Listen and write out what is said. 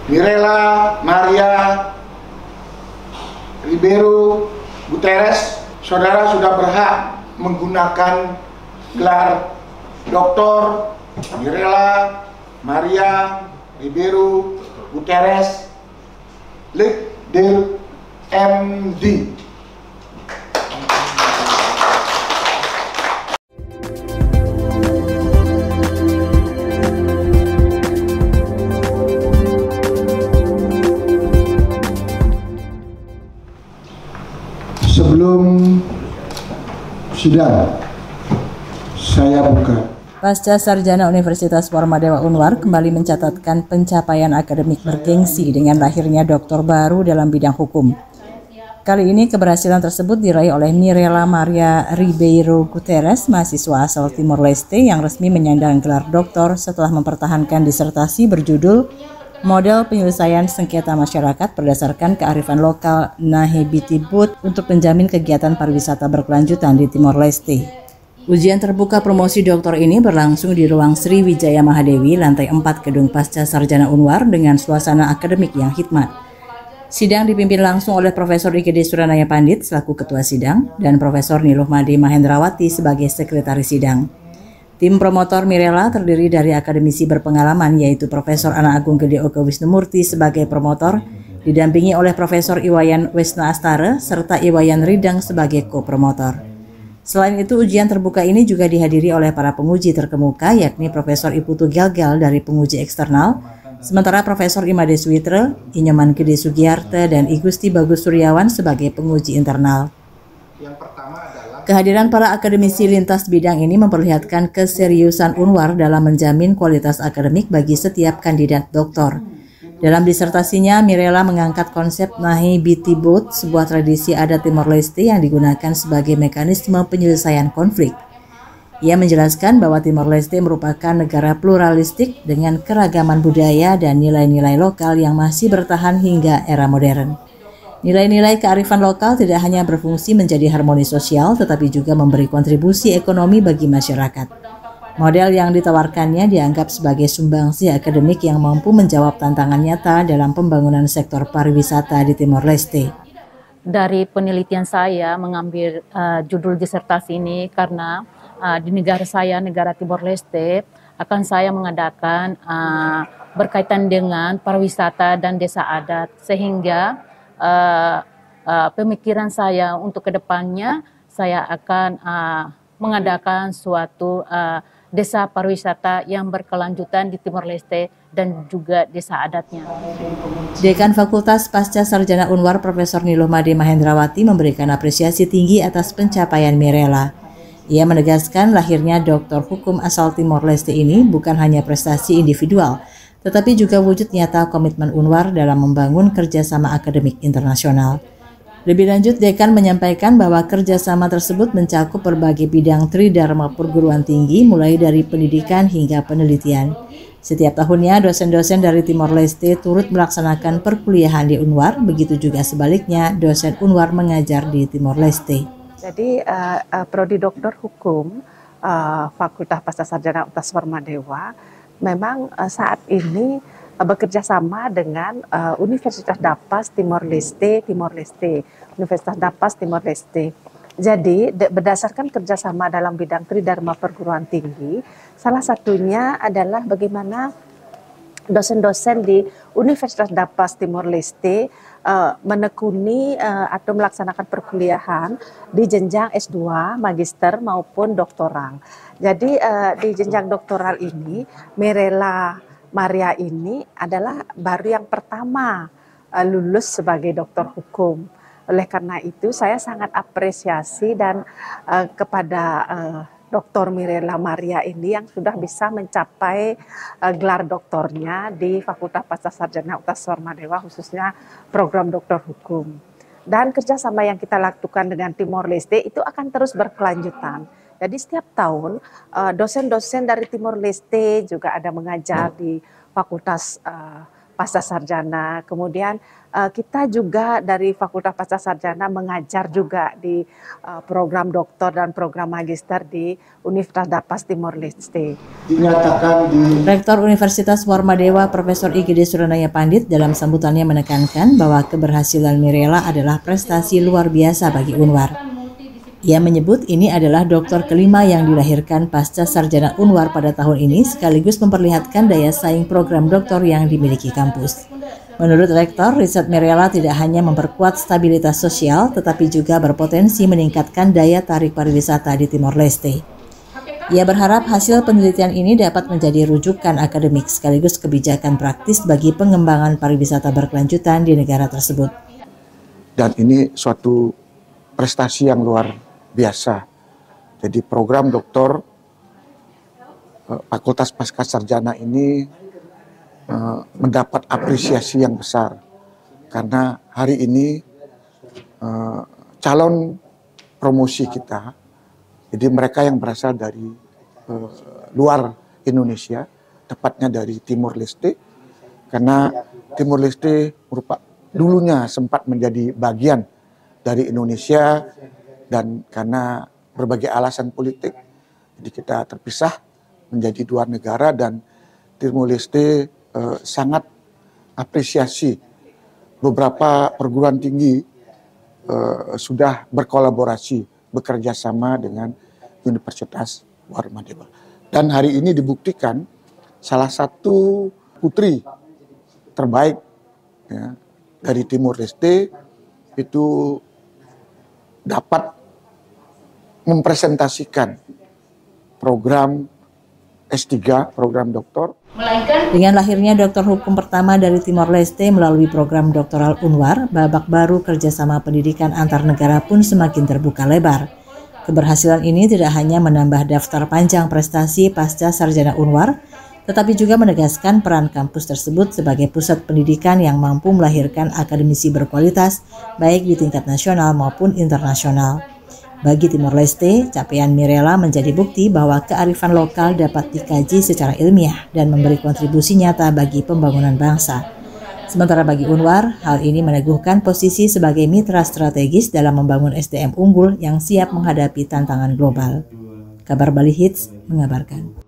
Mirela Maria Ribeiro Gutierrez, saudara sudah berhak menggunakan gelar Dr. Mirela Maria Ribeiro Gutierrez, Lic.D. MD. Sebelum sidang, saya buka. Pasca Sarjana Universitas Formadewa Unwar kembali mencatatkan pencapaian akademik bergengsi dengan lahirnya doktor baru dalam bidang hukum. Kali ini keberhasilan tersebut diraih oleh Mirela Maria Ribeiro Gutierrez, mahasiswa asal Timor Leste yang resmi menyandang gelar doktor setelah mempertahankan disertasi berjudul Model Penyelesaian Sengketa Masyarakat berdasarkan kearifan lokal Nahibitibut untuk menjamin kegiatan pariwisata berkelanjutan di Timor Leste. Ujian terbuka promosi doktor ini berlangsung di ruang Sriwijaya Mahadewi, lantai 4 gedung Pasca Sarjana Unwar dengan suasana akademik yang hikmat. Sidang dipimpin langsung oleh Profesor IGD Suranaya Pandit selaku Ketua Sidang dan Profesor Niluhmadi Mahendrawati sebagai Sekretaris Sidang. Tim promotor Mirela terdiri dari akademisi berpengalaman yaitu Profesor Ana Agung Gede Oke Wisnumurti sebagai promotor, didampingi oleh Profesor Iwayan Wesna Astara serta Iwayan Ridang sebagai co-promotor. Selain itu, ujian terbuka ini juga dihadiri oleh para penguji terkemuka yakni Profesor Iputu Gelgel dari penguji eksternal, sementara Profesor Imade Suwitra, Inyoman Gede Sugiyarte, dan I Gusti Bagus Suryawan sebagai penguji internal. Kehadiran para akademisi lintas bidang ini memperlihatkan keseriusan Unwar dalam menjamin kualitas akademik bagi setiap kandidat doktor. Dalam disertasinya, Mirela mengangkat konsep Nahibitibut, sebuah tradisi adat Timor Leste yang digunakan sebagai mekanisme penyelesaian konflik. Ia menjelaskan bahwa Timor Leste merupakan negara pluralistik dengan keragaman budaya dan nilai-nilai lokal yang masih bertahan hingga era modern. Nilai-nilai kearifan lokal tidak hanya berfungsi menjadi harmoni sosial, tetapi juga memberi kontribusi ekonomi bagi masyarakat. Model yang ditawarkannya dianggap sebagai sumbangsi akademik yang mampu menjawab tantangan nyata dalam pembangunan sektor pariwisata di Timor Leste. Dari penelitian saya mengambil judul disertasi ini karena di negara saya, negara Timor Leste, akan saya mengadakan berkaitan dengan pariwisata dan desa adat, sehingga pemikiran saya untuk kedepannya saya akan mengadakan suatu desa pariwisata yang berkelanjutan di Timor Leste dan juga desa adatnya. Dekan Fakultas Pasca Sarjana Unwar Profesor Niluhmadi Mahendrawati memberikan apresiasi tinggi atas pencapaian Mirela. Ia menegaskan lahirnya doktor hukum asal Timor Leste ini bukan hanya prestasi individual, tetapi juga wujud nyata komitmen Unwar dalam membangun kerjasama akademik internasional. Lebih lanjut, Dekan menyampaikan bahwa kerjasama tersebut mencakup berbagai bidang tridharma perguruan tinggi mulai dari pendidikan hingga penelitian. Setiap tahunnya, dosen-dosen dari Timor Leste turut melaksanakan perkuliahan di Unwar, begitu juga sebaliknya dosen Unwar mengajar di Timor Leste. Jadi, Prodi Doktor Hukum Fakultas Pasca Sarjana Universitas Formadewa memang saat ini bekerja sama dengan Universitas Dapas Timor Leste, Universitas Dapas Timor Leste. Jadi berdasarkan kerjasama dalam bidang tridharma perguruan tinggi, salah satunya adalah bagaimana dosen-dosen di Universitas Dapas Timor Leste menekuni atau melaksanakan perkuliahan di jenjang S2, magister maupun doktoral. Jadi di jenjang doktoral ini, Mirela Maria ini adalah baru yang pertama lulus sebagai doktor hukum. Oleh karena itu saya sangat apresiasi dan kepada Dr. Mirela Maria ini yang sudah bisa mencapai gelar doktornya di Fakultas Pasca Sarjana Universitas Formadewa, khususnya program doktor hukum. Dan kerjasama yang kita lakukan dengan Timor Leste itu akan terus berkelanjutan. Jadi setiap tahun dosen-dosen dari Timor Leste juga ada mengajar di Fakultas pascasarjana. Kemudian kita juga dari Fakultas Pascasarjana mengajar juga di program doktor dan program magister di Universitas Dapas Timor Leste. Dinyatakan di Rektor Universitas Warmadewa Profesor IGD Suranaya Pandit dalam sambutannya menekankan bahwa keberhasilan Mirella adalah prestasi luar biasa bagi Unwar. Ia menyebut ini adalah doktor kelima yang dilahirkan pasca sarjana Unwar pada tahun ini, sekaligus memperlihatkan daya saing program doktor yang dimiliki kampus. Menurut Rektor, riset Mirella tidak hanya memperkuat stabilitas sosial, tetapi juga berpotensi meningkatkan daya tarik pariwisata di Timor Leste. Ia berharap hasil penelitian ini dapat menjadi rujukan akademik sekaligus kebijakan praktis bagi pengembangan pariwisata berkelanjutan di negara tersebut. Dan ini suatu prestasi yang luar biasa. Jadi program doktor Fakultas Pascasarjana ini mendapat apresiasi yang besar karena hari ini calon promosi kita, jadi mereka yang berasal dari luar Indonesia, tepatnya dari Timor Leste, karena Timor Leste dulunya sempat menjadi bagian dari Indonesia, dan karena berbagai alasan politik, jadi kita terpisah menjadi dua negara, dan Timor Leste sangat apresiasi beberapa perguruan tinggi sudah berkolaborasi, bekerja sama dengan Universitas Warmadewa. Dan hari ini dibuktikan salah satu putri terbaik ya, dari Timor Leste itu dapat mempresentasikan program S3, program doktor. Dengan lahirnya doktor hukum pertama dari Timor Leste melalui program doktoral Unwar, babak baru kerjasama pendidikan antar negara pun semakin terbuka lebar. Keberhasilan ini tidak hanya menambah daftar panjang prestasi pasca sarjana Unwar, tetapi juga menegaskan peran kampus tersebut sebagai pusat pendidikan yang mampu melahirkan akademisi berkualitas, baik di tingkat nasional maupun internasional. Bagi Timor Leste, capaian Mirella menjadi bukti bahwa kearifan lokal dapat dikaji secara ilmiah dan memberi kontribusi nyata bagi pembangunan bangsa. Sementara bagi Unwar, hal ini meneguhkan posisi sebagai mitra strategis dalam membangun SDM unggul yang siap menghadapi tantangan global. Kabar Bali Hits mengabarkan.